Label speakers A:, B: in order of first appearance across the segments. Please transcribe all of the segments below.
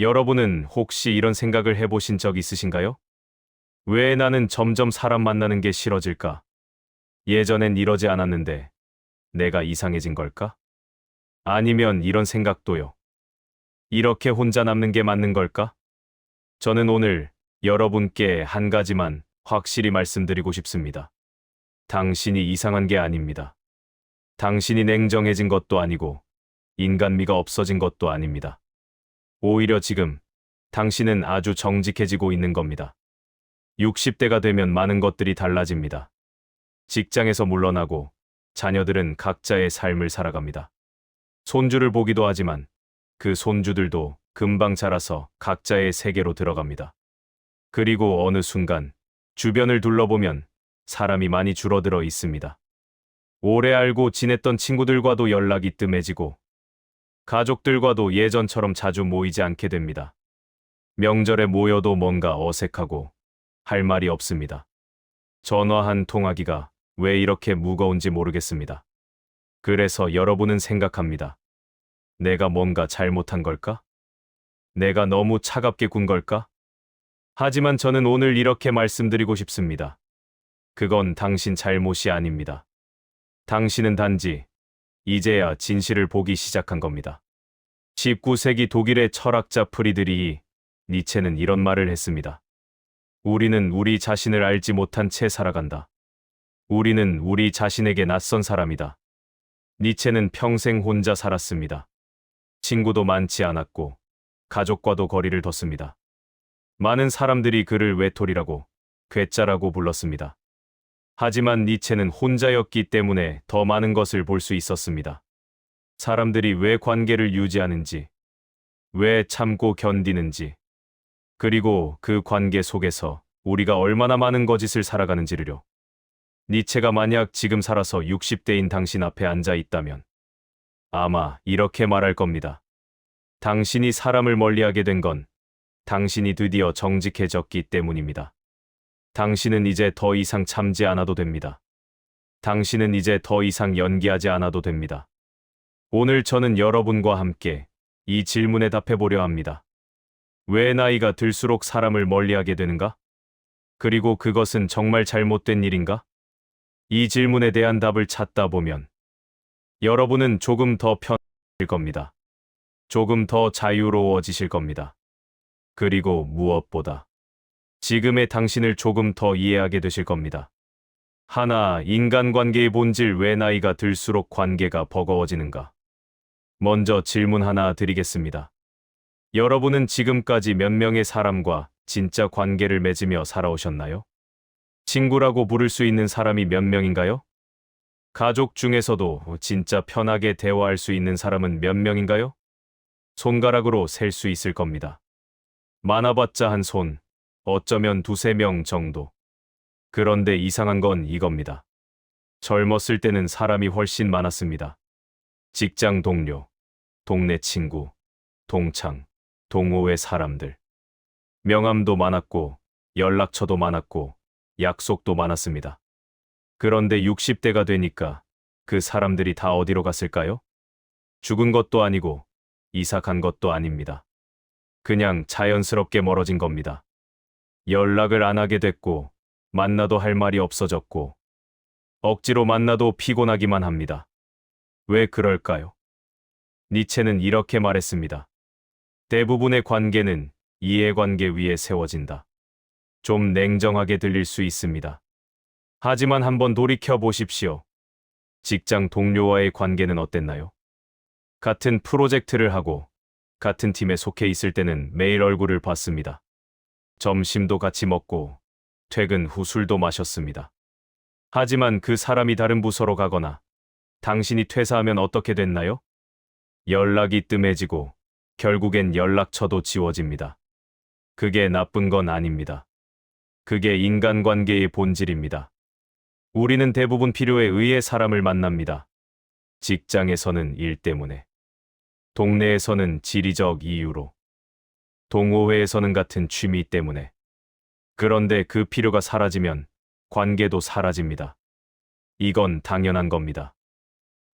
A: 여러분은 혹시 이런 생각을 해보신 적 있으신가요? 왜 나는 점점 사람 만나는 게 싫어질까? 예전엔 이러지 않았는데 내가 이상해진 걸까? 아니면 이런 생각도요. 이렇게 혼자 남는 게 맞는 걸까? 저는 오늘 여러분께 한 가지만 확실히 말씀드리고 싶습니다. 당신이 이상한 게 아닙니다. 당신이 냉정해진 것도 아니고 인간미가 없어진 것도 아닙니다. 오히려 지금 당신은 아주 정직해지고 있는 겁니다. 60대가 되면 많은 것들이 달라집니다. 직장에서 물러나고 자녀들은 각자의 삶을 살아갑니다. 손주를 보기도 하지만 그 손주들도 금방 자라서 각자의 세계로 들어갑니다. 그리고 어느 순간 주변을 둘러보면 사람이 많이 줄어들어 있습니다. 오래 알고 지냈던 친구들과도 연락이 뜸해지고 가족들과도 예전처럼 자주 모이지 않게 됩니다. 명절에 모여도 뭔가 어색하고 할 말이 없습니다. 전화 한 통화기가 왜 이렇게 무거운지 모르겠습니다. 그래서 여러분은 생각합니다. 내가 뭔가 잘못한 걸까? 내가 너무 차갑게 군 걸까? 하지만 저는 오늘 이렇게 말씀드리고 싶습니다. 그건 당신 잘못이 아닙니다. 당신은 단지 이제야 진실을 보기 시작한 겁니다. 19세기 독일의 철학자 프리드리히 니체는 이런 말을 했습니다. 우리는 우리 자신을 알지 못한 채 살아간다. 우리는 우리 자신에게 낯선 사람이다. 니체는 평생 혼자 살았습니다. 친구도 많지 않았고 가족과도 거리를 뒀습니다. 많은 사람들이 그를 외톨이라고, 괴짜라고 불렀습니다. 하지만 니체는 혼자였기 때문에 더 많은 것을 볼 수 있었습니다. 사람들이 왜 관계를 유지하는지, 왜 참고 견디는지, 그리고 그 관계 속에서 우리가 얼마나 많은 거짓을 살아가는지를요. 니체가 만약 지금 살아서 60대인 당신 앞에 앉아 있다면 아마 이렇게 말할 겁니다. 당신이 사람을 멀리하게 된 건 당신이 드디어 정직해졌기 때문입니다. 당신은 이제 더 이상 참지 않아도 됩니다. 당신은 이제 더 이상 연기하지 않아도 됩니다. 오늘 저는 여러분과 함께 이 질문에 답해보려 합니다. 왜 나이가 들수록 사람을 멀리하게 되는가? 그리고 그것은 정말 잘못된 일인가? 이 질문에 대한 답을 찾다 보면 여러분은 조금 더 편해질 겁니다. 조금 더 자유로워지실 겁니다. 그리고 무엇보다 지금의 당신을 조금 더 이해하게 되실 겁니다. 하나, 인간관계의 본질 왜 나이가 들수록 관계가 버거워지는가? 먼저 질문 하나 드리겠습니다. 여러분은 지금까지 몇 명의 사람과 진짜 관계를 맺으며 살아오셨나요? 친구라고 부를 수 있는 사람이 몇 명인가요? 가족 중에서도 진짜 편하게 대화할 수 있는 사람은 몇 명인가요? 손가락으로 셀 수 있을 겁니다. 많아봤자 한 손, 어쩌면 두세 명 정도. 그런데 이상한 건 이겁니다. 젊었을 때는 사람이 훨씬 많았습니다. 직장 동료, 동네 친구, 동창, 동호회 사람들. 명함도 많았고, 연락처도 많았고, 약속도 많았습니다. 그런데 60대가 되니까 그 사람들이 다 어디로 갔을까요? 죽은 것도 아니고, 이사 간 것도 아닙니다. 그냥 자연스럽게 멀어진 겁니다. 연락을 안 하게 됐고, 만나도 할 말이 없어졌고, 억지로 만나도 피곤하기만 합니다. 왜 그럴까요? 니체는 이렇게 말했습니다. 대부분의 관계는 이해관계 위에 세워진다. 좀 냉정하게 들릴 수 있습니다. 하지만 한번 돌이켜 보십시오. 직장 동료와의 관계는 어땠나요? 같은 프로젝트를 하고 같은 팀에 속해 있을 때는 매일 얼굴을 봤습니다. 점심도 같이 먹고 퇴근 후 술도 마셨습니다. 하지만 그 사람이 다른 부서로 가거나 당신이 퇴사하면 어떻게 됐나요? 연락이 뜸해지고 결국엔 연락처도 지워집니다. 그게 나쁜 건 아닙니다. 그게 인간관계의 본질입니다. 우리는 대부분 필요에 의해 사람을 만납니다. 직장에서는 일 때문에, 동네에서는 지리적 이유로, 동호회에서는 같은 취미 때문에. 그런데 그 필요가 사라지면 관계도 사라집니다. 이건 당연한 겁니다.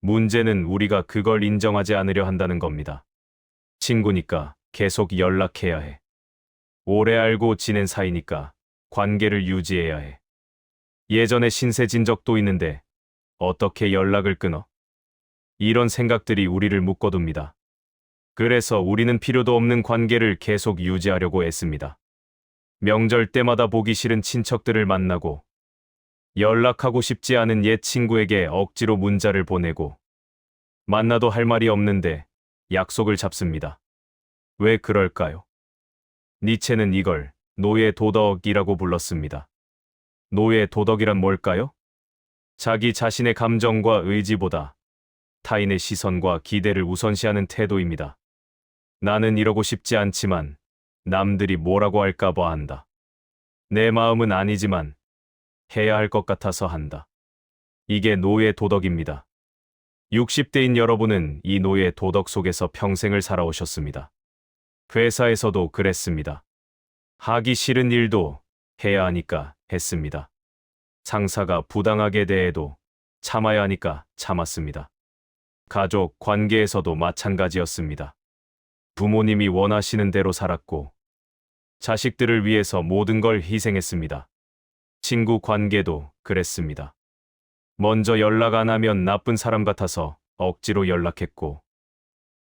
A: 문제는 우리가 그걸 인정하지 않으려 한다는 겁니다. 친구니까, 계속 연락해야 해. 오래 알고 지낸 사이니까 관계를 유지해야 해. 예전에 신세 진 적도 있는데 어떻게 연락을 끊어? 이런 생각들이 우리를 묶어둡니다. 그래서 우리는 필요도 없는 관계를 계속 유지하려고 애씁니다. 명절 때마다 보기 싫은 친척들을 만나고 연락하고 싶지 않은 옛 친구에게 억지로 문자를 보내고 만나도 할 말이 없는데 약속을 잡습니다. 왜 그럴까요? 니체는 이걸 노예 도덕이라고 불렀습니다. 노예 도덕이란 뭘까요? 자기 자신의 감정과 의지보다 타인의 시선과 기대를 우선시하는 태도입니다. 나는 이러고 싶지 않지만 남들이 뭐라고 할까봐 한다. 내 마음은 아니지만 해야 할 것 같아서 한다. 이게 노예 도덕입니다. 60대인 여러분은 이 노예 도덕 속에서 평생을 살아오셨습니다. 회사에서도 그랬습니다. 하기 싫은 일도 해야 하니까 했습니다. 상사가 부당하게 대해도 참아야 하니까 참았습니다. 가족 관계에서도 마찬가지였습니다. 부모님이 원하시는 대로 살았고 자식들을 위해서 모든 걸 희생했습니다. 친구 관계도 그랬습니다. 먼저 연락 안 하면 나쁜 사람 같아서 억지로 연락했고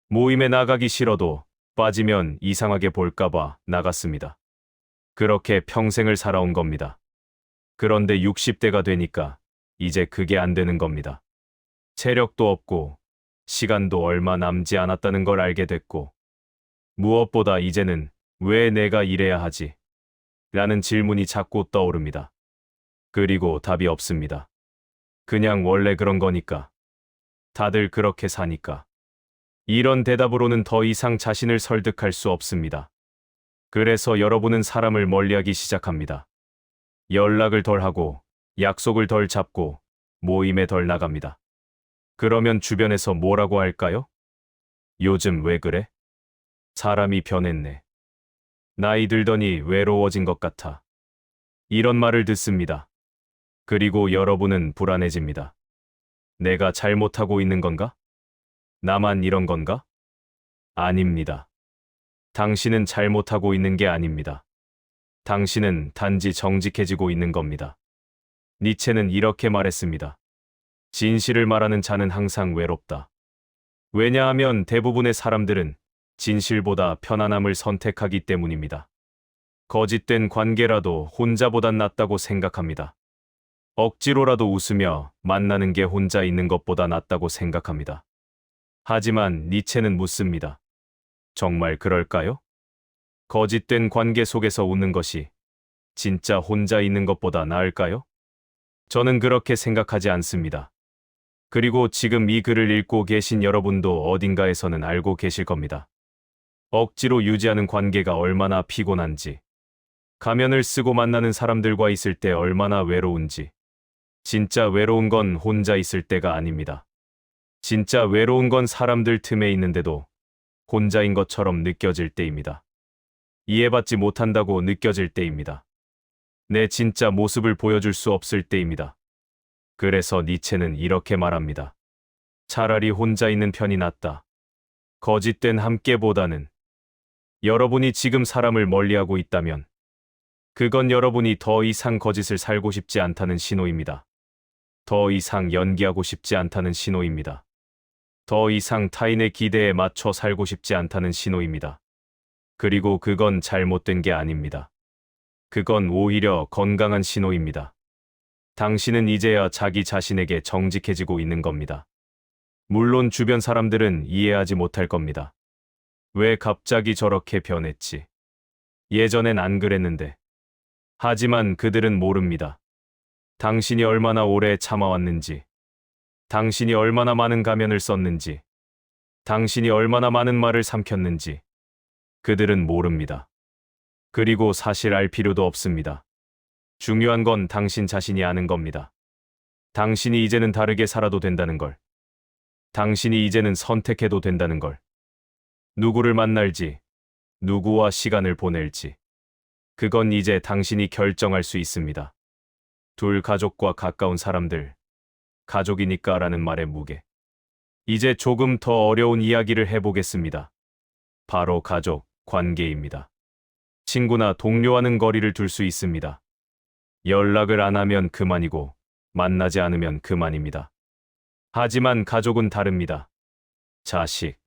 A: 모임에 나가기 싫어도 빠지면 이상하게 볼까봐 나갔습니다. 그렇게 평생을 살아온 겁니다. 그런데 60대가 되니까 이제 그게 안 되는 겁니다. 체력도 없고 시간도 얼마 남지 않았다는 걸 알게 됐고 무엇보다 이제는 왜 내가 이래야 하지? 라는 질문이 자꾸 떠오릅니다. 그리고 답이 없습니다. 그냥 원래 그런 거니까. 다들 그렇게 사니까. 이런 대답으로는 더 이상 자신을 설득할 수 없습니다. 그래서 여러분은 사람을 멀리하기 시작합니다. 연락을 덜 하고 약속을 덜 잡고 모임에 덜 나갑니다. 그러면 주변에서 뭐라고 할까요? 요즘 왜 그래? 사람이 변했네. 나이 들더니 외로워진 것 같아. 이런 말을 듣습니다. 그리고 여러분은 불안해집니다. 내가 잘못하고 있는 건가? 나만 이런 건가? 아닙니다. 당신은 잘못하고 있는 게 아닙니다. 당신은 단지 정직해지고 있는 겁니다. 니체는 이렇게 말했습니다. 진실을 말하는 자는 항상 외롭다. 왜냐하면 대부분의 사람들은 진실보다 편안함을 선택하기 때문입니다. 거짓된 관계라도 혼자보단 낫다고 생각합니다. 억지로라도 웃으며 만나는 게 혼자 있는 것보다 낫다고 생각합니다. 하지만 니체는 묻습니다. 정말 그럴까요? 거짓된 관계 속에서 웃는 것이 진짜 혼자 있는 것보다 나을까요? 저는 그렇게 생각하지 않습니다. 그리고 지금 이 글을 읽고 계신 여러분도 어딘가에서는 알고 계실 겁니다. 억지로 유지하는 관계가 얼마나 피곤한지, 가면을 쓰고 만나는 사람들과 있을 때 얼마나 외로운지. 진짜 외로운 건 혼자 있을 때가 아닙니다. 진짜 외로운 건 사람들 틈에 있는데도 혼자인 것처럼 느껴질 때입니다. 이해받지 못한다고 느껴질 때입니다. 내 진짜 모습을 보여줄 수 없을 때입니다. 그래서 니체는 이렇게 말합니다. 차라리 혼자 있는 편이 낫다. 거짓된 함께보다는. 여러분이 지금 사람을 멀리하고 있다면 그건 여러분이 더 이상 거짓을 살고 싶지 않다는 신호입니다. 더 이상 연기하고 싶지 않다는 신호입니다. 더 이상 타인의 기대에 맞춰 살고 싶지 않다는 신호입니다. 그리고 그건 잘못된 게 아닙니다. 그건 오히려 건강한 신호입니다. 당신은 이제야 자기 자신에게 정직해지고 있는 겁니다. 물론 주변 사람들은 이해하지 못할 겁니다. 왜 갑자기 저렇게 변했지? 예전엔 안 그랬는데. 하지만 그들은 모릅니다. 당신이 얼마나 오래 참아왔는지, 당신이 얼마나 많은 가면을 썼는지, 당신이 얼마나 많은 말을 삼켰는지, 그들은 모릅니다. 그리고 사실 알 필요도 없습니다. 중요한 건 당신 자신이 아는 겁니다. 당신이 이제는 다르게 살아도 된다는 걸. 당신이 이제는 선택해도 된다는 걸. 누구를 만날지, 누구와 시간을 보낼지. 그건 이제 당신이 결정할 수 있습니다. 둘 가족과 가까운 사람들, 가족이니까 라는 말의 무게. 이제 조금 더 어려운 이야기를 해보겠습니다. 바로 가족, 관계입니다. 친구나 동료와는 거리를 둘 수 있습니다. 연락을 안 하면 그만이고 만나지 않으면 그만입니다. 하지만 가족은 다릅니다. 자식,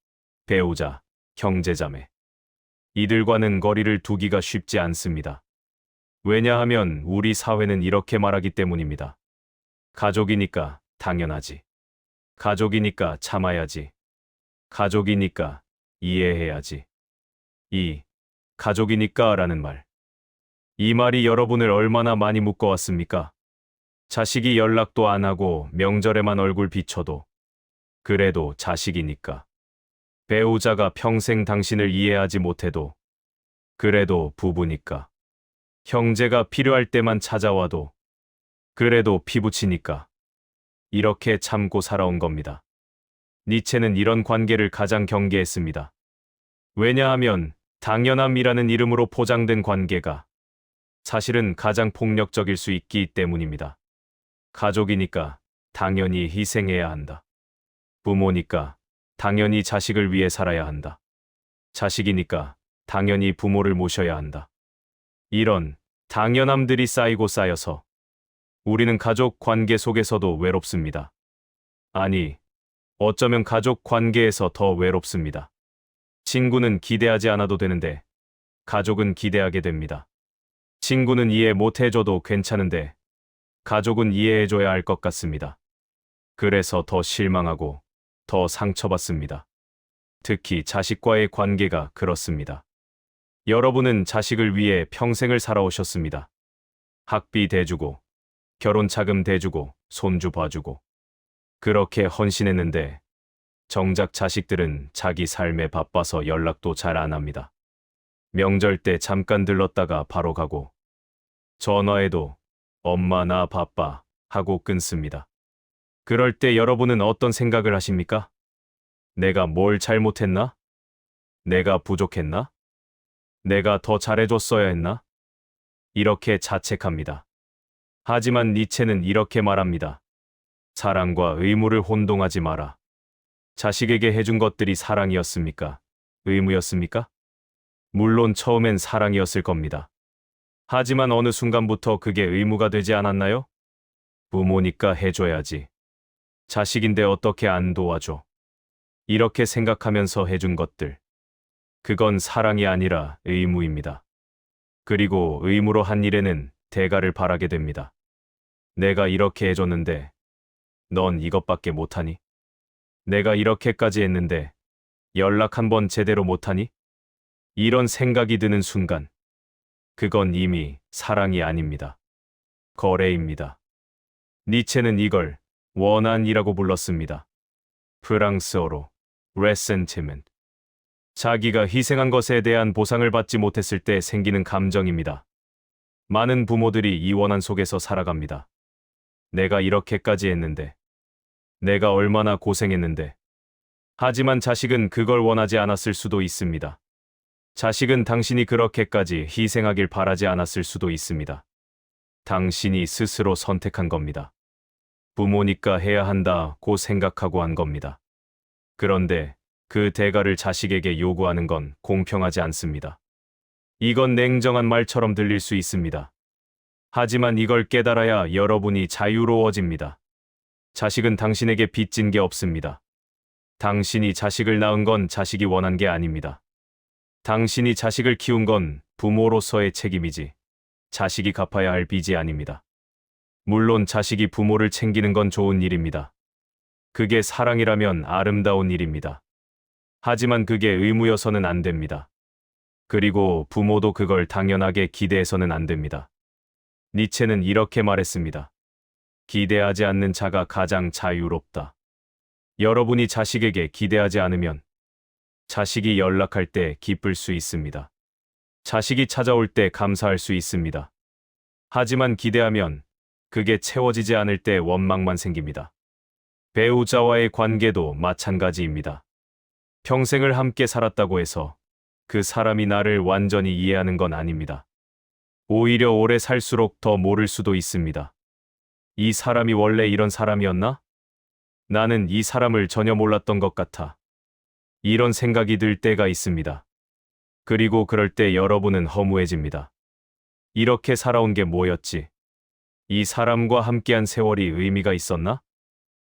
A: 배우자, 형제자매. 이들과는 거리를 두기가 쉽지 않습니다. 왜냐하면 우리 사회는 이렇게 말하기 때문입니다. 가족이니까 당연하지. 가족이니까 참아야지. 가족이니까 이해해야지. 이 가족이니까 라는 말. 이 말이 여러분을 얼마나 많이 묶어왔습니까? 자식이 연락도 안 하고 명절에만 얼굴 비춰도 그래도 자식이니까. 배우자가 평생 당신을 이해하지 못해도 그래도 부부니까. 형제가 필요할 때만 찾아와도 그래도 피부치니까. 이렇게 참고 살아온 겁니다. 니체는 이런 관계를 가장 경계했습니다. 왜냐하면 당연함이라는 이름으로 포장된 관계가 사실은 가장 폭력적일 수 있기 때문입니다. 가족이니까 당연히 희생해야 한다. 부모니까 당연히 자식을 위해 살아야 한다. 자식이니까 당연히 부모를 모셔야 한다. 이런 당연함들이 쌓이고 쌓여서 우리는 가족 관계 속에서도 외롭습니다. 아니, 어쩌면 가족 관계에서 더 외롭습니다. 친구는 기대하지 않아도 되는데 가족은 기대하게 됩니다. 친구는 이해 못 해줘도 괜찮은데 가족은 이해해줘야 할 것 같습니다. 그래서 더 실망하고 더 상처받습니다. 특히 자식과의 관계가 그렇습니다. 여러분은 자식을 위해 평생을 살아오셨습니다. 학비 대주고, 결혼 자금 대주고, 손주 봐주고. 그렇게 헌신했는데 정작 자식들은 자기 삶에 바빠서 연락도 잘 안 합니다. 명절 때 잠깐 들렀다가 바로 가고, 전화해도 엄마 나 바빠 하고 끊습니다. 그럴 때 여러분은 어떤 생각을 하십니까? 내가 뭘 잘못했나? 내가 부족했나? 내가 더 잘해줬어야 했나? 이렇게 자책합니다. 하지만 니체는 이렇게 말합니다. 사랑과 의무를 혼동하지 마라. 자식에게 해준 것들이 사랑이었습니까? 의무였습니까? 물론 처음엔 사랑이었을 겁니다. 하지만 어느 순간부터 그게 의무가 되지 않았나요? 부모니까 해줘야지. 자식인데 어떻게 안 도와줘? 이렇게 생각하면서 해준 것들. 그건 사랑이 아니라 의무입니다. 그리고 의무로 한 일에는 대가를 바라게 됩니다. 내가 이렇게 해줬는데 넌 이것밖에 못하니? 내가 이렇게까지 했는데 연락 한 번 제대로 못하니? 이런 생각이 드는 순간 그건 이미 사랑이 아닙니다. 거래입니다. 니체는 이걸 원한이라고 불렀습니다. 프랑스어로 ressentiment. 자기가 희생한 것에 대한 보상을 받지 못했을 때 생기는 감정입니다. 많은 부모들이 이 원한 속에서 살아갑니다. 내가 이렇게까지 했는데, 내가 얼마나 고생했는데. 하지만 자식은 그걸 원하지 않았을 수도 있습니다. 자식은 당신이 그렇게까지 희생하길 바라지 않았을 수도 있습니다. 당신이 스스로 선택한 겁니다. 부모니까 해야 한다고 생각하고 한 겁니다. 그런데 그 대가를 자식에게 요구하는 건 공평하지 않습니다. 이건 냉정한 말처럼 들릴 수 있습니다. 하지만 이걸 깨달아야 여러분이 자유로워집니다. 자식은 당신에게 빚진 게 없습니다. 당신이 자식을 낳은 건 자식이 원한 게 아닙니다. 당신이 자식을 키운 건 부모로서의 책임이지 자식이 갚아야 할 빚이 아닙니다. 물론 자식이 부모를 챙기는 건 좋은 일입니다. 그게 사랑이라면 아름다운 일입니다. 하지만 그게 의무여서는 안 됩니다. 그리고 부모도 그걸 당연하게 기대해서는 안 됩니다. 니체는 이렇게 말했습니다. 기대하지 않는 자가 가장 자유롭다. 여러분이 자식에게 기대하지 않으면 자식이 연락할 때 기쁠 수 있습니다. 자식이 찾아올 때 감사할 수 있습니다. 하지만 기대하면 그게 채워지지 않을 때 원망만 생깁니다. 배우자와의 관계도 마찬가지입니다. 평생을 함께 살았다고 해서 그 사람이 나를 완전히 이해하는 건 아닙니다. 오히려 오래 살수록 더 모를 수도 있습니다. 이 사람이 원래 이런 사람이었나? 나는 이 사람을 전혀 몰랐던 것 같아. 이런 생각이 들 때가 있습니다. 그리고 그럴 때 여러분은 허무해집니다. 이렇게 살아온 게 뭐였지? 이 사람과 함께한 세월이 의미가 있었나?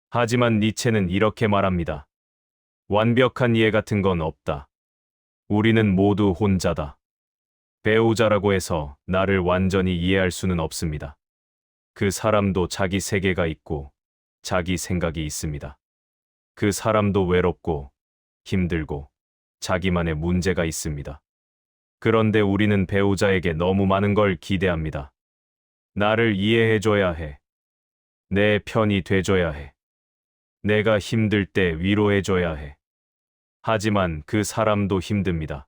A: 하지만 니체는 이렇게 말합니다. 완벽한 이해 같은 건 없다. 우리는 모두 혼자다. 배우자라고 해서 나를 완전히 이해할 수는 없습니다. 그 사람도 자기 세계가 있고 자기 생각이 있습니다. 그 사람도 외롭고 힘들고 자기만의 문제가 있습니다. 그런데 우리는 배우자에게 너무 많은 걸 기대합니다. 나를 이해해줘야 해. 내 편이 돼줘야 해. 내가 힘들 때 위로해줘야 해. 하지만 그 사람도 힘듭니다.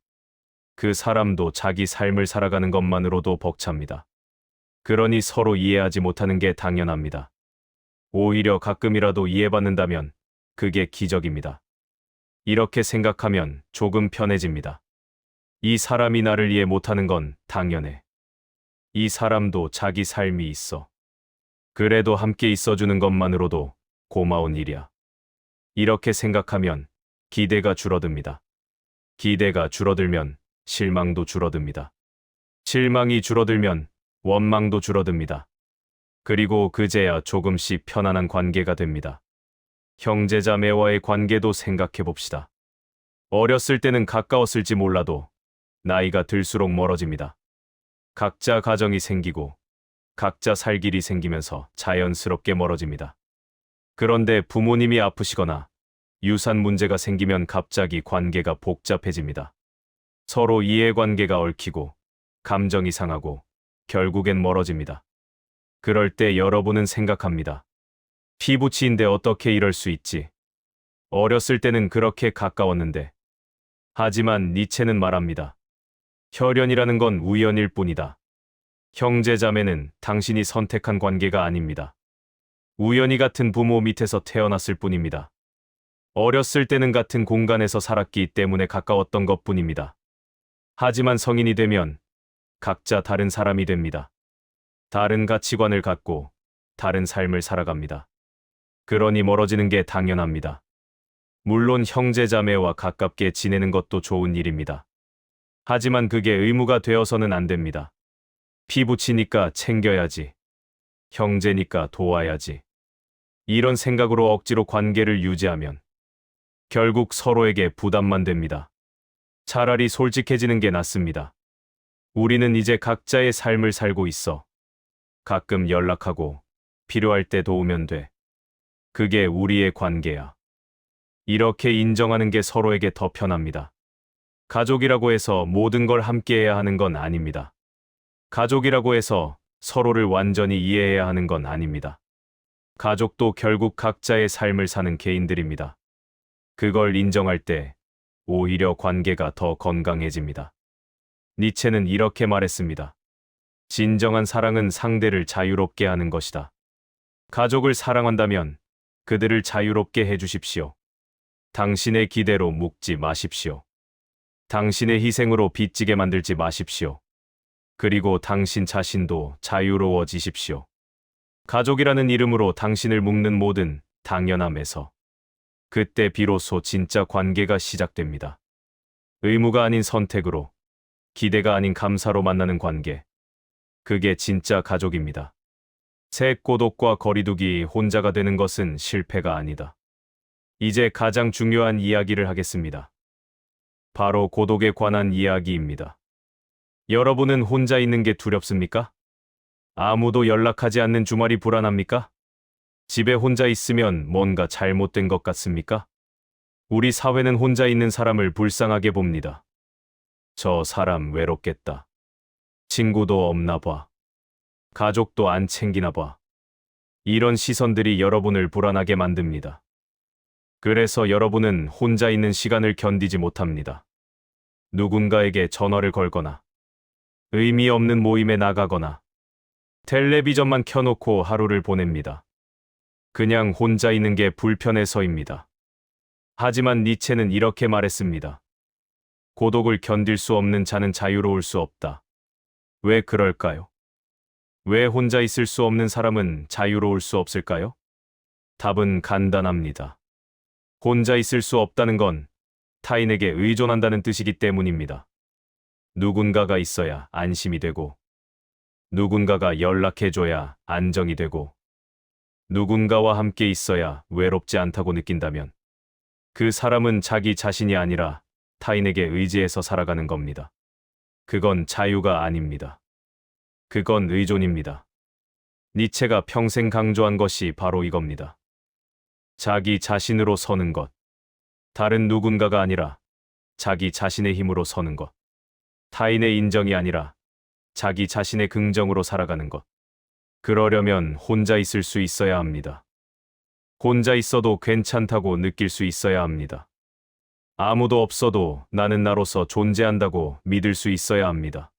A: 그 사람도 자기 삶을 살아가는 것만으로도 벅찹니다. 그러니 서로 이해하지 못하는 게 당연합니다. 오히려 가끔이라도 이해받는다면 그게 기적입니다. 이렇게 생각하면 조금 편해집니다. 이 사람이 나를 이해 못하는 건 당연해. 이 사람도 자기 삶이 있어. 그래도 함께 있어주는 것만으로도 고마운 일이야. 이렇게 생각하면 기대가 줄어듭니다. 기대가 줄어들면 실망도 줄어듭니다. 실망이 줄어들면 원망도 줄어듭니다. 그리고 그제야 조금씩 편안한 관계가 됩니다. 형제자매와의 관계도 생각해 봅시다. 어렸을 때는 가까웠을지 몰라도 나이가 들수록 멀어집니다. 각자 가정이 생기고 각자 살 길이 생기면서 자연스럽게 멀어집니다. 그런데 부모님이 아프시거나 유산 문제가 생기면 갑자기 관계가 복잡해집니다. 서로 이해관계가 얽히고 감정이 상하고 결국엔 멀어집니다. 그럴 때 여러분은 생각합니다. 피부치인데 어떻게 이럴 수 있지? 어렸을 때는 그렇게 가까웠는데. 하지만 니체는 말합니다. 혈연이라는 건 우연일 뿐이다. 형제자매는 당신이 선택한 관계가 아닙니다. 우연히 같은 부모 밑에서 태어났을 뿐입니다. 어렸을 때는 같은 공간에서 살았기 때문에 가까웠던 것뿐입니다. 하지만 성인이 되면 각자 다른 사람이 됩니다. 다른 가치관을 갖고 다른 삶을 살아갑니다. 그러니 멀어지는 게 당연합니다. 물론 형제자매와 가깝게 지내는 것도 좋은 일입니다. 하지만 그게 의무가 되어서는 안 됩니다. 피부치니까 챙겨야지. 형제니까 도와야지. 이런 생각으로 억지로 관계를 유지하면 결국 서로에게 부담만 됩니다. 차라리 솔직해지는 게 낫습니다. 우리는 이제 각자의 삶을 살고 있어. 가끔 연락하고 필요할 때 도우면 돼. 그게 우리의 관계야. 이렇게 인정하는 게 서로에게 더 편합니다. 가족이라고 해서 모든 걸 함께해야 하는 건 아닙니다. 가족이라고 해서 서로를 완전히 이해해야 하는 건 아닙니다. 가족도 결국 각자의 삶을 사는 개인들입니다. 그걸 인정할 때 오히려 관계가 더 건강해집니다. 니체는 이렇게 말했습니다. 진정한 사랑은 상대를 자유롭게 하는 것이다. 가족을 사랑한다면 그들을 자유롭게 해주십시오. 당신의 기대로 묶지 마십시오. 당신의 희생으로 빚지게 만들지 마십시오. 그리고 당신 자신도 자유로워지십시오. 가족이라는 이름으로 당신을 묶는 모든 당연함에서 그때 비로소 진짜 관계가 시작됩니다. 의무가 아닌 선택으로, 기대가 아닌 감사로 만나는 관계. 그게 진짜 가족입니다. 새 고독과 거리두기 혼자가 되는 것은 실패가 아니다. 이제 가장 중요한 이야기를 하겠습니다. 바로 고독에 관한 이야기입니다. 여러분은 혼자 있는 게 두렵습니까? 아무도 연락하지 않는 주말이 불안합니까? 집에 혼자 있으면 뭔가 잘못된 것 같습니까? 우리 사회는 혼자 있는 사람을 불쌍하게 봅니다. 저 사람 외롭겠다. 친구도 없나 봐. 가족도 안 챙기나 봐. 이런 시선들이 여러분을 불안하게 만듭니다. 그래서 여러분은 혼자 있는 시간을 견디지 못합니다. 누군가에게 전화를 걸거나, 의미 없는 모임에 나가거나, 텔레비전만 켜놓고 하루를 보냅니다. 그냥 혼자 있는 게 불편해서입니다. 하지만 니체는 이렇게 말했습니다. 고독을 견딜 수 없는 자는 자유로울 수 없다. 왜 그럴까요? 왜 혼자 있을 수 없는 사람은 자유로울 수 없을까요? 답은 간단합니다. 혼자 있을 수 없다는 건 타인에게 의존한다는 뜻이기 때문입니다. 누군가가 있어야 안심이 되고, 누군가가 연락해줘야 안정이 되고, 누군가와 함께 있어야 외롭지 않다고 느낀다면 그 사람은 자기 자신이 아니라 타인에게 의지해서 살아가는 겁니다. 그건 자유가 아닙니다. 그건 의존입니다. 니체가 평생 강조한 것이 바로 이겁니다. 자기 자신으로 서는 것. 다른 누군가가 아니라 자기 자신의 힘으로 서는 것. 타인의 인정이 아니라 자기 자신의 긍정으로 살아가는 것. 그러려면 혼자 있을 수 있어야 합니다. 혼자 있어도 괜찮다고 느낄 수 있어야 합니다. 아무도 없어도 나는 나로서 존재한다고 믿을 수 있어야 합니다.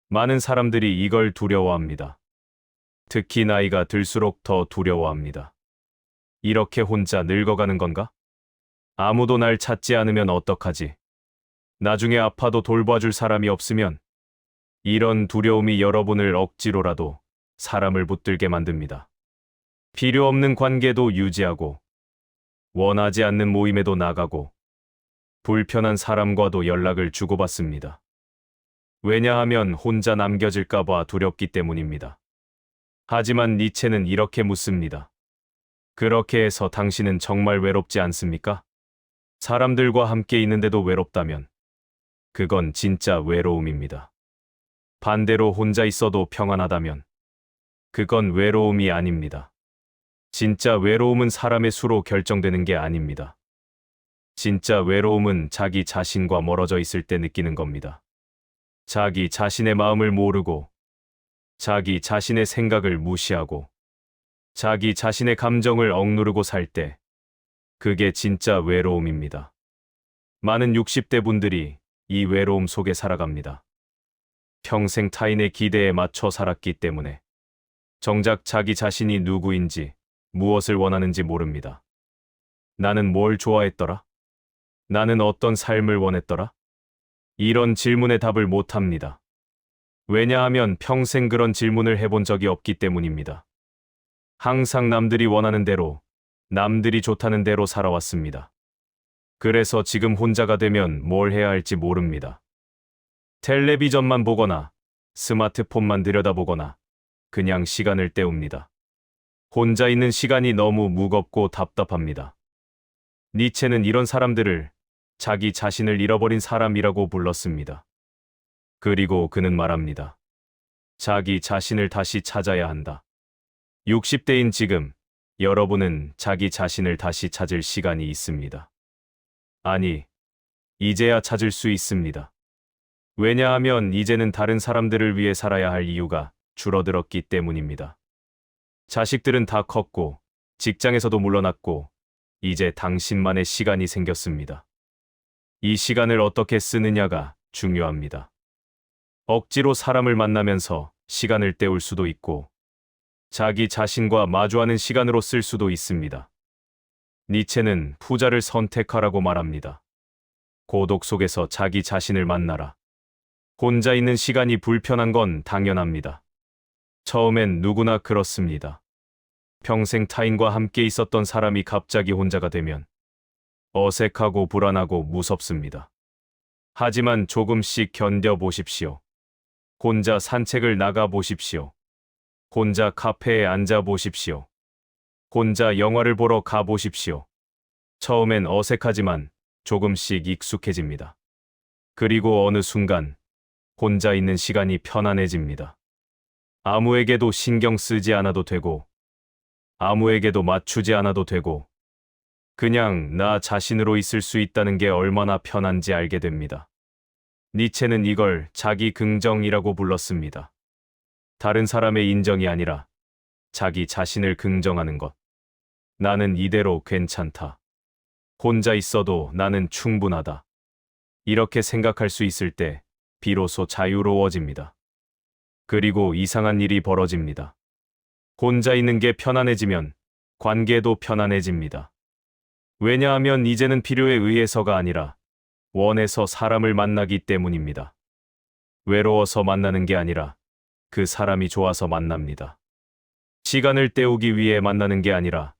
A: 많은 사람들이 이걸 두려워합니다. 특히 나이가 들수록 더 두려워합니다. 이렇게 혼자 늙어가는 건가? 아무도 날 찾지 않으면 어떡하지? 나중에 아파도 돌봐줄 사람이 없으면? 이런 두려움이 여러분을 억지로라도 사람을 붙들게 만듭니다. 필요 없는 관계도 유지하고, 원하지 않는 모임에도 나가고, 불편한 사람과도 연락을 주고받습니다. 왜냐하면 혼자 남겨질까봐 두렵기 때문입니다. 하지만 니체는 이렇게 묻습니다. 그렇게 해서 당신은 정말 외롭지 않습니까? 사람들과 함께 있는데도 외롭다면 그건 진짜 외로움입니다. 반대로 혼자 있어도 평안하다면 그건 외로움이 아닙니다. 진짜 외로움은 사람의 수로 결정되는 게 아닙니다. 진짜 외로움은 자기 자신과 멀어져 있을 때 느끼는 겁니다. 자기 자신의 마음을 모르고, 자기 자신의 생각을 무시하고, 자기 자신의 감정을 억누르고 살 때, 그게 진짜 외로움입니다. 많은 60대 분들이 이 외로움 속에 살아갑니다. 평생 타인의 기대에 맞춰 살았기 때문에 정작 자기 자신이 누구인지, 무엇을 원하는지 모릅니다. 나는 뭘 좋아했더라? 나는 어떤 삶을 원했더라? 이런 질문에 답을 못합니다. 왜냐하면 평생 그런 질문을 해본 적이 없기 때문입니다. 항상 남들이 원하는 대로, 남들이 좋다는 대로 살아왔습니다. 그래서 지금 혼자가 되면 뭘 해야 할지 모릅니다. 텔레비전만 보거나, 스마트폰만 들여다보거나, 그냥 시간을 때웁니다. 혼자 있는 시간이 너무 무겁고 답답합니다. 니체는 이런 사람들을 자기 자신을 잃어버린 사람이라고 불렀습니다. 그리고 그는 말합니다. 자기 자신을 다시 찾아야 한다. 60대인 지금, 여러분은 자기 자신을 다시 찾을 시간이 있습니다. 아니, 이제야 찾을 수 있습니다. 왜냐하면 이제는 다른 사람들을 위해 살아야 할 이유가 줄어들었기 때문입니다. 자식들은 다 컸고, 직장에서도 물러났고, 이제 당신만의 시간이 생겼습니다. 이 시간을 어떻게 쓰느냐가 중요합니다. 억지로 사람을 만나면서 시간을 때울 수도 있고, 자기 자신과 마주하는 시간으로 쓸 수도 있습니다. 니체는 후자를 선택하라고 말합니다. 고독 속에서 자기 자신을 만나라. 혼자 있는 시간이 불편한 건 당연합니다. 처음엔 누구나 그렇습니다. 평생 타인과 함께 있었던 사람이 갑자기 혼자가 되면 어색하고 불안하고 무섭습니다. 하지만 조금씩 견뎌보십시오. 혼자 산책을 나가보십시오. 혼자 카페에 앉아보십시오. 혼자 영화를 보러 가보십시오. 처음엔 어색하지만 조금씩 익숙해집니다. 그리고 어느 순간 혼자 있는 시간이 편안해집니다. 아무에게도 신경 쓰지 않아도 되고, 아무에게도 맞추지 않아도 되고, 그냥 나 자신으로 있을 수 있다는 게 얼마나 편한지 알게 됩니다. 니체는 이걸 자기 긍정이라고 불렀습니다. 다른 사람의 인정이 아니라 자기 자신을 긍정하는 것. 나는 이대로 괜찮다. 혼자 있어도 나는 충분하다. 이렇게 생각할 수 있을 때 비로소 자유로워집니다. 그리고 이상한 일이 벌어집니다. 혼자 있는 게 편안해지면 관계도 편안해집니다. 왜냐하면 이제는 필요에 의해서가 아니라 원해서 사람을 만나기 때문입니다. 외로워서 만나는 게 아니라 그 사람이 좋아서 만납니다. 시간을 때우기 위해 만나는 게 아니라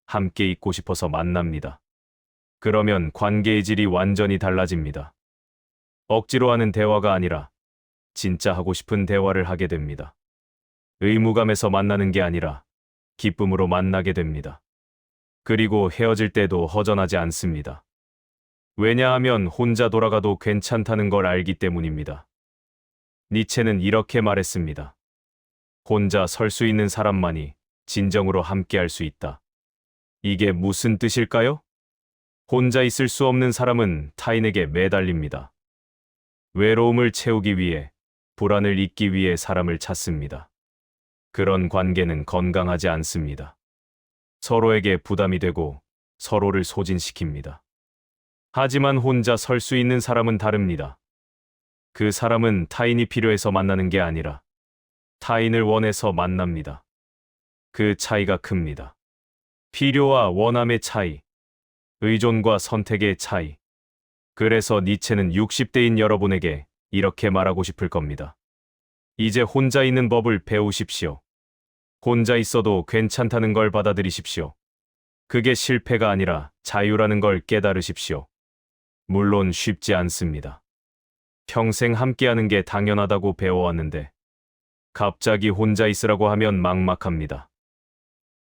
A: 함께 있고 싶어서 만납니다. 그러면 관계의 질이 완전히 달라집니다. 억지로 하는 대화가 아니라 진짜 하고 싶은 대화를 하게 됩니다. 의무감에서 만나는 게 아니라 기쁨으로 만나게 됩니다. 그리고 헤어질 때도 허전하지 않습니다. 왜냐하면 혼자 돌아가도 괜찮다는 걸 알기 때문입니다. 니체는 이렇게 말했습니다. 혼자 설 수 있는 사람만이 진정으로 함께할 수 있다. 이게 무슨 뜻일까요? 혼자 있을 수 없는 사람은 타인에게 매달립니다. 외로움을 채우기 위해, 불안을 잊기 위해 사람을 찾습니다. 그런 관계는 건강하지 않습니다. 서로에게 부담이 되고 서로를 소진시킵니다. 하지만 혼자 설 수 있는 사람은 다릅니다. 그 사람은 타인이 필요해서 만나는 게 아니라 타인을 원해서 만납니다. 그 차이가 큽니다. 필요와 원함의 차이, 의존과 선택의 차이. 그래서 니체는 60대인 여러분에게 이렇게 말하고 싶을 겁니다. 이제 혼자 있는 법을 배우십시오. 혼자 있어도 괜찮다는 걸 받아들이십시오. 그게 실패가 아니라 자유라는 걸 깨달으십시오. 물론 쉽지 않습니다. 평생 함께하는 게 당연하다고 배워왔는데 갑자기 혼자 있으라고 하면 막막합니다.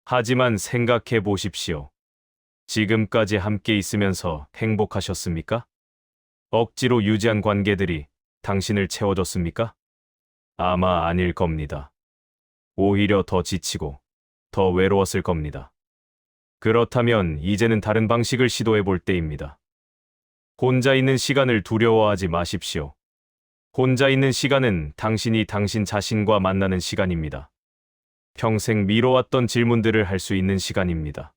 A: 하지만 생각해 보십시오. 지금까지 함께 있으면서 행복하셨습니까? 억지로 유지한 관계들이 당신을 채워줬습니까? 아마 아닐 겁니다. 오히려 더 지치고 더 외로웠을 겁니다. 그렇다면 이제는 다른 방식을 시도해 볼 때입니다. 혼자 있는 시간을 두려워하지 마십시오. 혼자 있는 시간은 당신이 당신 자신과 만나는 시간입니다. 평생 미뤄왔던 질문들을 할 수 있는 시간입니다.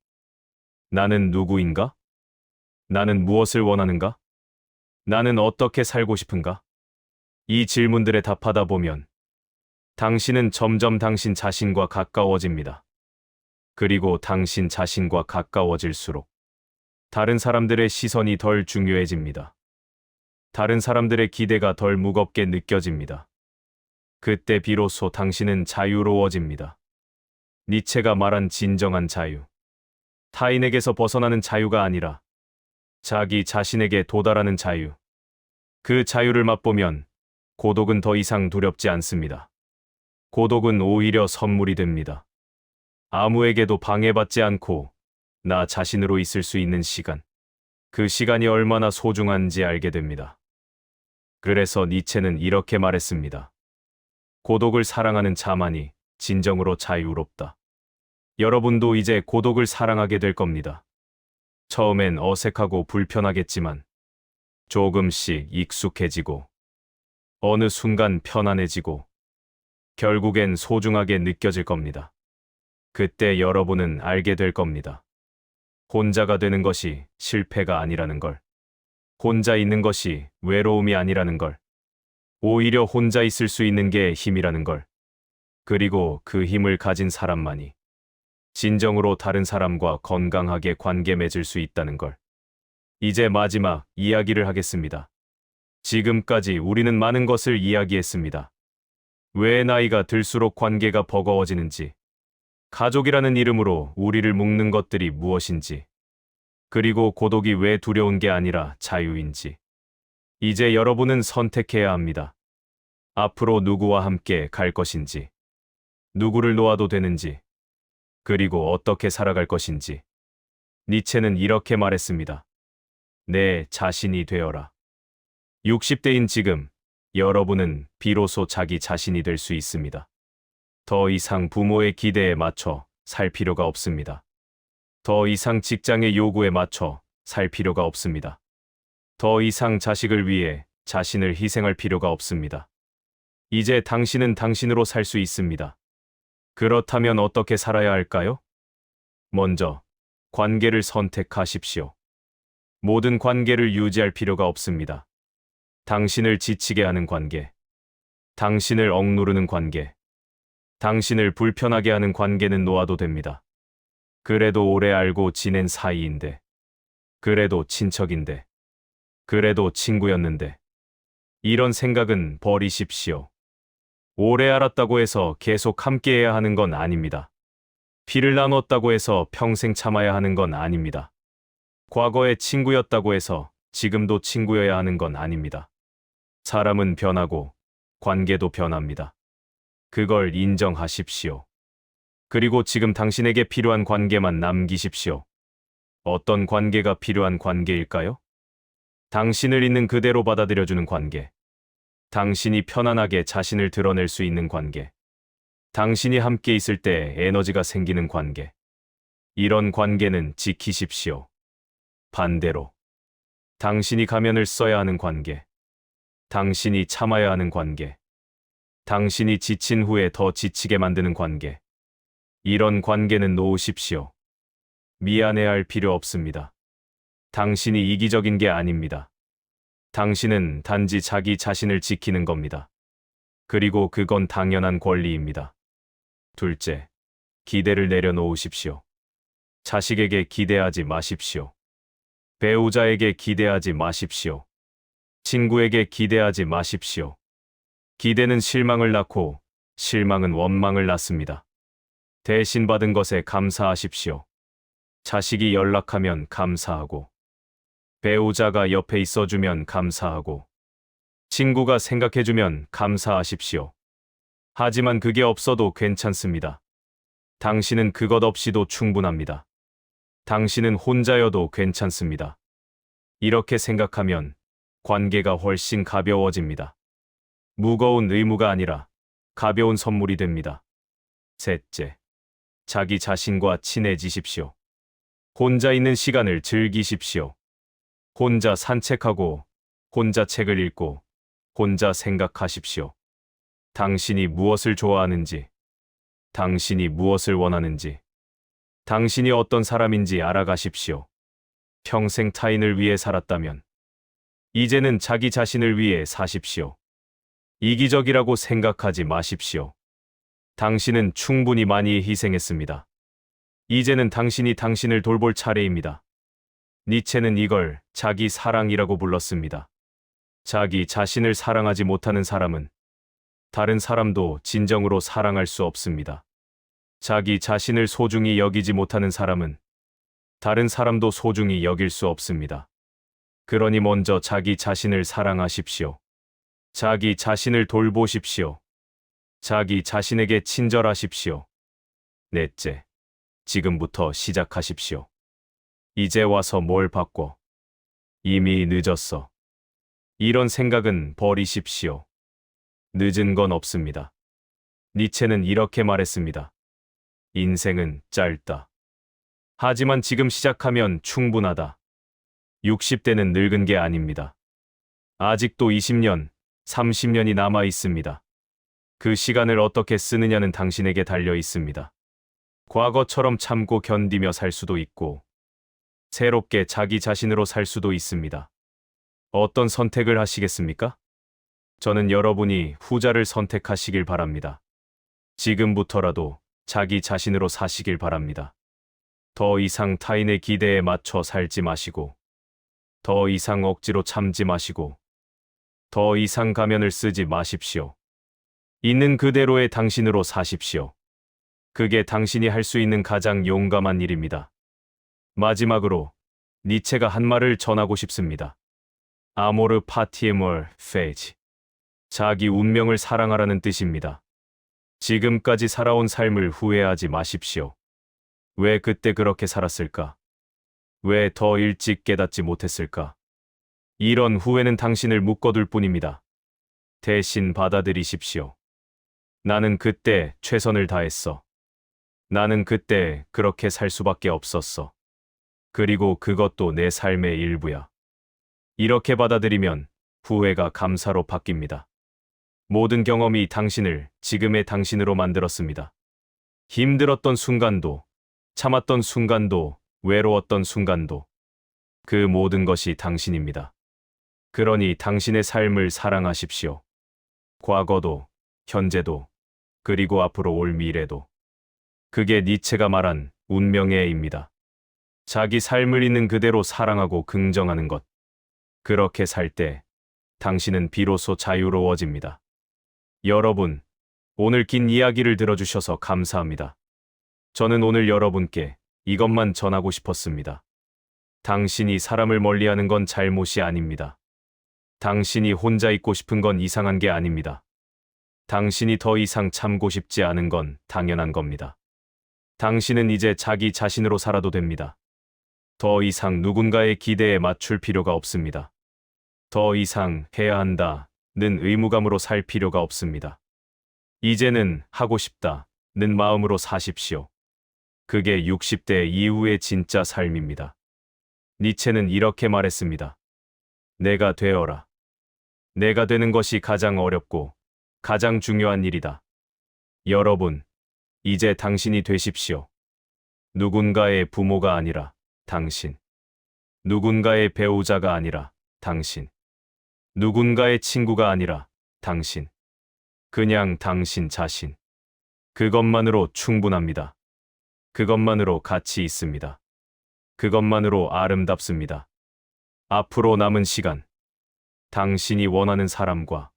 A: 나는 누구인가? 나는 무엇을 원하는가? 나는 어떻게 살고 싶은가? 이 질문들에 답하다 보면 당신은 점점 당신 자신과 가까워집니다. 그리고 당신 자신과 가까워질수록 다른 사람들의 시선이 덜 중요해집니다. 다른 사람들의 기대가 덜 무겁게 느껴집니다. 그때 비로소 당신은 자유로워집니다. 니체가 말한 진정한 자유. 타인에게서 벗어나는 자유가 아니라 자기 자신에게 도달하는 자유. 그 자유를 맛보면 고독은 더 이상 두렵지 않습니다. 고독은 오히려 선물이 됩니다. 아무에게도 방해받지 않고 나 자신으로 있을 수 있는 시간. 그 시간이 얼마나 소중한지 알게 됩니다. 그래서 니체는 이렇게 말했습니다. 고독을 사랑하는 자만이 진정으로 자유롭다. 여러분도 이제 고독을 사랑하게 될 겁니다. 처음엔 어색하고 불편하겠지만 조금씩 익숙해지고 어느 순간 편안해지고 결국엔 소중하게 느껴질 겁니다. 그때 여러분은 알게 될 겁니다. 혼자가 되는 것이 실패가 아니라는 걸. 혼자 있는 것이 외로움이 아니라는 걸. 오히려 혼자 있을 수 있는 게 힘이라는 걸. 그리고 그 힘을 가진 사람만이 진정으로 다른 사람과 건강하게 관계 맺을 수 있다는 걸. 이제 마지막 이야기를 하겠습니다. 지금까지 우리는 많은 것을 이야기했습니다. 왜 나이가 들수록 관계가 버거워지는지, 가족이라는 이름으로 우리를 묶는 것들이 무엇인지, 그리고 고독이 왜 두려운 게 아니라 자유인지. 이제 여러분은 선택해야 합니다. 앞으로 누구와 함께 갈 것인지, 누구를 놓아도 되는지, 그리고 어떻게 살아갈 것인지. 니체는 이렇게 말했습니다. 내 자신이 되어라. 60대인 지금, 여러분은 비로소 자기 자신이 될 수 있습니다. 더 이상 부모의 기대에 맞춰 살 필요가 없습니다. 더 이상 직장의 요구에 맞춰 살 필요가 없습니다. 더 이상 자식을 위해 자신을 희생할 필요가 없습니다. 이제 당신은 당신으로 살 수 있습니다. 그렇다면 어떻게 살아야 할까요? 먼저, 관계를 선택하십시오. 모든 관계를 유지할 필요가 없습니다. 당신을 지치게 하는 관계, 당신을 억누르는 관계, 당신을 불편하게 하는 관계는 놓아도 됩니다. 그래도 오래 알고 지낸 사이인데, 그래도 친척인데, 그래도 친구였는데, 이런 생각은 버리십시오. 오래 알았다고 해서 계속 함께해야 하는 건 아닙니다. 피를 나눴다고 해서 평생 참아야 하는 건 아닙니다. 과거에 친구였다고 해서 지금도 친구여야 하는 건 아닙니다. 사람은 변하고 관계도 변합니다. 그걸 인정하십시오. 그리고 지금 당신에게 필요한 관계만 남기십시오. 어떤 관계가 필요한 관계일까요? 당신을 있는 그대로 받아들여주는 관계. 당신이 편안하게 자신을 드러낼 수 있는 관계. 당신이 함께 있을 때 에너지가 생기는 관계. 이런 관계는 지키십시오. 반대로, 당신이 가면을 써야 하는 관계. 당신이 참아야 하는 관계. 당신이 지친 후에 더 지치게 만드는 관계. 이런 관계는 놓으십시오. 미안해할 필요 없습니다. 당신이 이기적인 게 아닙니다. 당신은 단지 자기 자신을 지키는 겁니다. 그리고 그건 당연한 권리입니다. 둘째, 기대를 내려놓으십시오. 자식에게 기대하지 마십시오. 배우자에게 기대하지 마십시오. 친구에게 기대하지 마십시오. 기대는 실망을 낳고 실망은 원망을 낳습니다. 대신 받은 것에 감사하십시오. 자식이 연락하면 감사하고, 배우자가 옆에 있어주면 감사하고, 친구가 생각해주면 감사하십시오. 하지만 그게 없어도 괜찮습니다. 당신은 그것 없이도 충분합니다. 당신은 혼자여도 괜찮습니다. 이렇게 생각하면 관계가 훨씬 가벼워집니다. 무거운 의무가 아니라 가벼운 선물이 됩니다. 셋째, 자기 자신과 친해지십시오. 혼자 있는 시간을 즐기십시오. 혼자 산책하고, 혼자 책을 읽고, 혼자 생각하십시오. 당신이 무엇을 좋아하는지, 당신이 무엇을 원하는지, 당신이 어떤 사람인지 알아가십시오. 평생 타인을 위해 살았다면, 이제는 자기 자신을 위해 사십시오. 이기적이라고 생각하지 마십시오. 당신은 충분히 많이 희생했습니다. 이제는 당신이 당신을 돌볼 차례입니다. 니체는 이걸 자기 사랑이라고 불렀습니다. 자기 자신을 사랑하지 못하는 사람은 다른 사람도 진정으로 사랑할 수 없습니다. 자기 자신을 소중히 여기지 못하는 사람은 다른 사람도 소중히 여길 수 없습니다. 그러니 먼저 자기 자신을 사랑하십시오. 자기 자신을 돌보십시오. 자기 자신에게 친절하십시오. 넷째, 지금부터 시작하십시오. 이제 와서 뭘 바꿔? 이미 늦었어. 이런 생각은 버리십시오. 늦은 건 없습니다. 니체는 이렇게 말했습니다. 인생은 짧다. 하지만 지금 시작하면 충분하다. 60대는 늙은 게 아닙니다. 아직도 20년, 30년이 남아 있습니다. 그 시간을 어떻게 쓰느냐는 당신에게 달려 있습니다. 과거처럼 참고 견디며 살 수도 있고, 새롭게 자기 자신으로 살 수도 있습니다. 어떤 선택을 하시겠습니까? 저는 여러분이 후자를 선택하시길 바랍니다. 지금부터라도 자기 자신으로 사시길 바랍니다. 더 이상 타인의 기대에 맞춰 살지 마시고, 더 이상 억지로 참지 마시고, 더 이상 가면을 쓰지 마십시오. 있는 그대로의 당신으로 사십시오. 그게 당신이 할 수 있는 가장 용감한 일입니다. 마지막으로 니체가 한 말을 전하고 싶습니다. 아모르 파티에몰 페이지. 자기 운명을 사랑하라는 뜻입니다. 지금까지 살아온 삶을 후회하지 마십시오. 왜 그때 그렇게 살았을까? 왜 더 일찍 깨닫지 못했을까? 이런 후회는 당신을 묶어둘 뿐입니다. 대신 받아들이십시오. 나는 그때 최선을 다했어. 나는 그때 그렇게 살 수밖에 없었어. 그리고 그것도 내 삶의 일부야. 이렇게 받아들이면 후회가 감사로 바뀝니다. 모든 경험이 당신을 지금의 당신으로 만들었습니다. 힘들었던 순간도, 참았던 순간도, 외로웠던 순간도, 그 모든 것이 당신입니다. 그러니 당신의 삶을 사랑하십시오. 과거도, 현재도, 그리고 앞으로 올 미래도. 그게 니체가 말한 운명의 애입니다. 자기 삶을 있는 그대로 사랑하고 긍정하는 것. 그렇게 살 때 당신은 비로소 자유로워집니다. 여러분, 오늘 긴 이야기를 들어주셔서 감사합니다. 저는 오늘 여러분께 이것만 전하고 싶었습니다. 당신이 사람을 멀리하는 건 잘못이 아닙니다. 당신이 혼자 있고 싶은 건 이상한 게 아닙니다. 당신이 더 이상 참고 싶지 않은 건 당연한 겁니다. 당신은 이제 자기 자신으로 살아도 됩니다. 더 이상 누군가의 기대에 맞출 필요가 없습니다. 더 이상 해야 한다는 의무감으로 살 필요가 없습니다. 이제는 하고 싶다는 마음으로 사십시오. 그게 60대 이후의 진짜 삶입니다. 니체는 이렇게 말했습니다. 내가 되어라. 내가 되는 것이 가장 어렵고 가장 중요한 일이다. 여러분, 이제 당신이 되십시오. 누군가의 부모가 아니라 당신. 누군가의 배우자가 아니라 당신. 누군가의 친구가 아니라 당신. 그냥 당신 자신. 그것만으로 충분합니다. 그것만으로 가치 있습니다. 그것만으로 아름답습니다. 앞으로 남은 시간, 당신이 원하는 사람과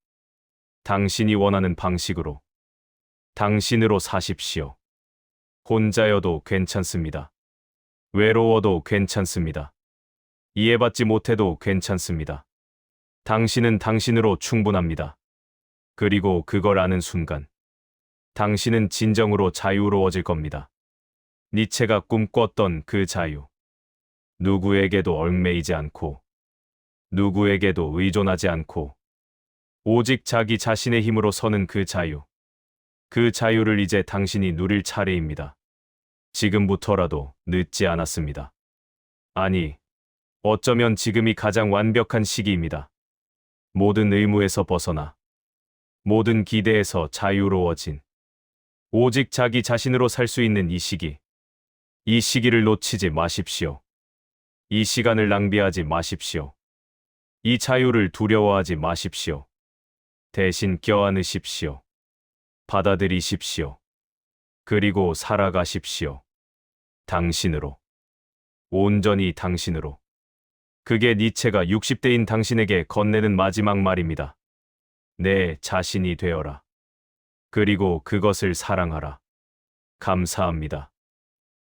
A: 당신이 원하는 방식으로 당신으로 사십시오. 혼자여도 괜찮습니다. 외로워도 괜찮습니다. 이해받지 못해도 괜찮습니다. 당신은 당신으로 충분합니다. 그리고 그걸 아는 순간, 당신은 진정으로 자유로워질 겁니다. 니체가 꿈꿨던 그 자유. 누구에게도 얽매이지 않고, 누구에게도 의존하지 않고, 오직 자기 자신의 힘으로 서는 그 자유. 그 자유를 이제 당신이 누릴 차례입니다. 지금부터라도 늦지 않았습니다. 아니, 어쩌면 지금이 가장 완벽한 시기입니다. 모든 의무에서 벗어나, 모든 기대에서 자유로워진, 오직 자기 자신으로 살 수 있는 이 시기. 이 시기를 놓치지 마십시오. 이 시간을 낭비하지 마십시오. 이 자유를 두려워하지 마십시오. 대신 껴안으십시오. 받아들이십시오. 그리고 살아가십시오. 당신으로. 온전히 당신으로. 그게 니체가 60대인 당신에게 건네는 마지막 말입니다. 내 자신이 되어라. 그리고 그것을 사랑하라. 감사합니다.